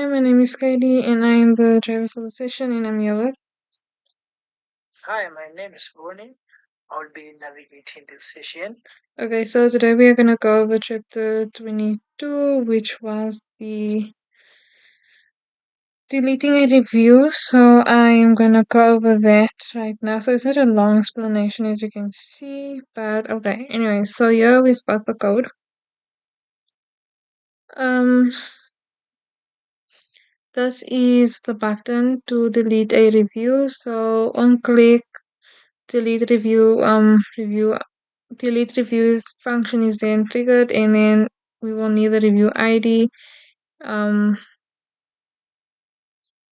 Hi, my name is Katie, and I am the driver for the session, and I'm here with. Hi, my name is Warning. I'll be navigating this session. Okay, so today we are gonna go over chapter 22, which was the deleting a review. So I am gonna go over that right now. So it's not a long explanation as you can see, but okay. Anyway, so here we've got the code. Um, this is the button to delete a review. So on click delete review, delete reviews function is then triggered, and then we will need the review ID to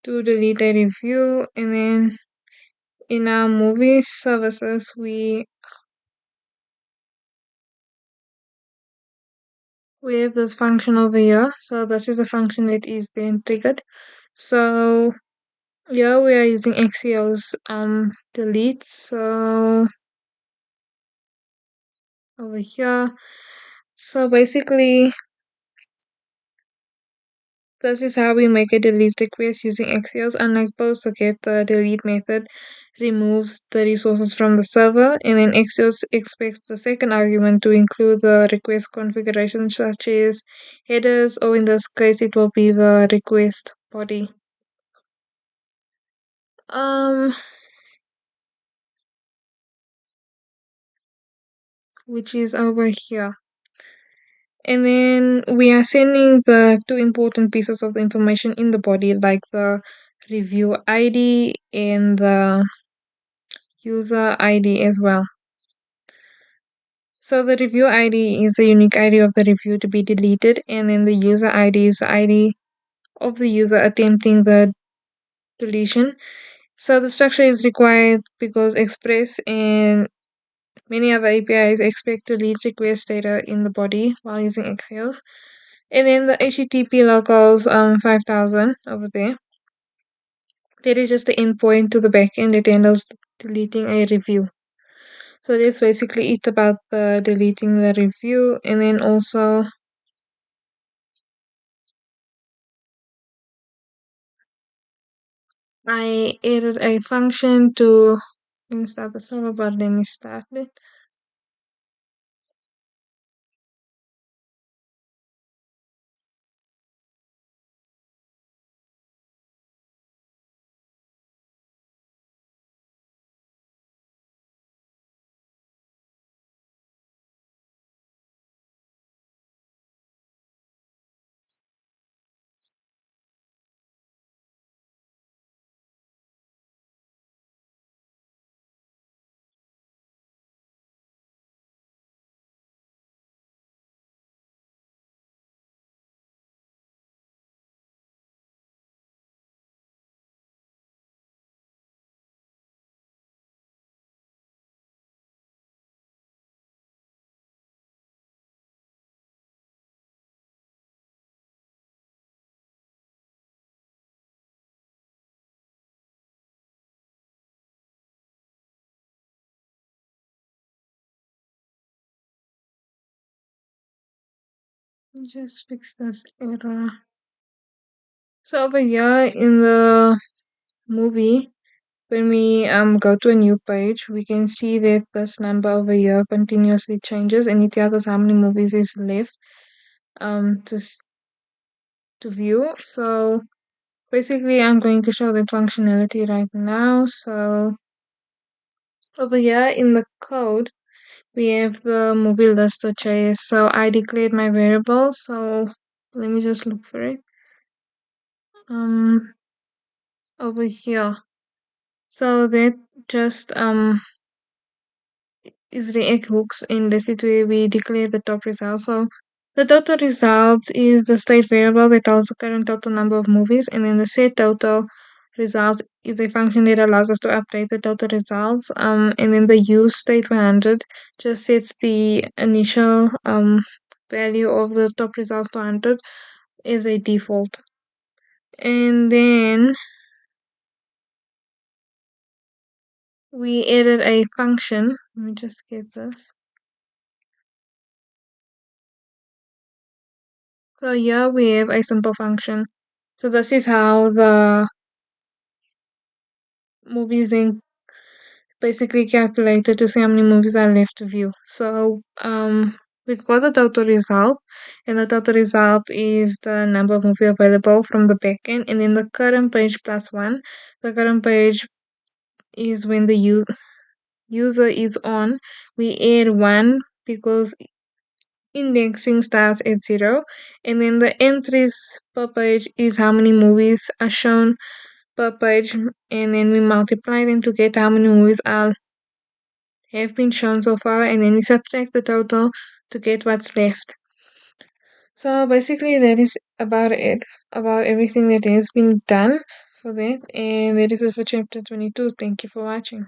delete a review. And then in our movie services we have this function over here. So this is the function that is then triggered. So here we are using Axio's delete. So over here, so basically this is how we make a delete request using Axios. Unlike post or get, the delete method removes the resources from the server, and then Axios expects the second argument to include the request configuration, such as headers, or in this case, it will be the request body. Um, which is over here. And then we are sending the two important pieces of the information in the body, like the review ID and the user ID as well. So the review ID is the unique ID of the review to be deleted, and then the user ID is the ID of the user attempting the deletion. So the structure is required because Express and many other APIs expect delete request data in the body while using Axios. And then the HTTP locals 5000 over there. That is just the endpoint to the backend that handles deleting a review. So that's basically it about the deleting the review. And then also I added a function to install the server, but let me start it. Just fix this error. So over here in the movie, when we go to a new page, we can see that this number over here continuously changes, and it tells us how many movies is left to to view. So basically, I'm going to show that functionality right now. So over here in the code, we have the movie list or chase. So I declared my variable. So let me just look for it. Over here. So that just is React hooks in the city where we declare the top result. So the total results is the state variable that tells the current total number of movies, and then the set total results is a function that allows us to update the total results. And then the use state 100 just sets the initial value of the top results to 100 as a default. And then we added a function. Let me just get this. So here we have a simple function So this is how the movies then basically calculated to see how many movies are left to view. So we've got the total result, and the total result is the number of movies available from the backend, and then the current page plus one. The current page is when the user is on. We add one because indexing starts at 0, and then the entries per page is how many movies are shown per page, and then we multiply them to get how many movies have been shown so far, and then we subtract the total to get what's left. So basically that is about it, about everything that has been done for that, and that is it for chapter 22. Thank you for watching.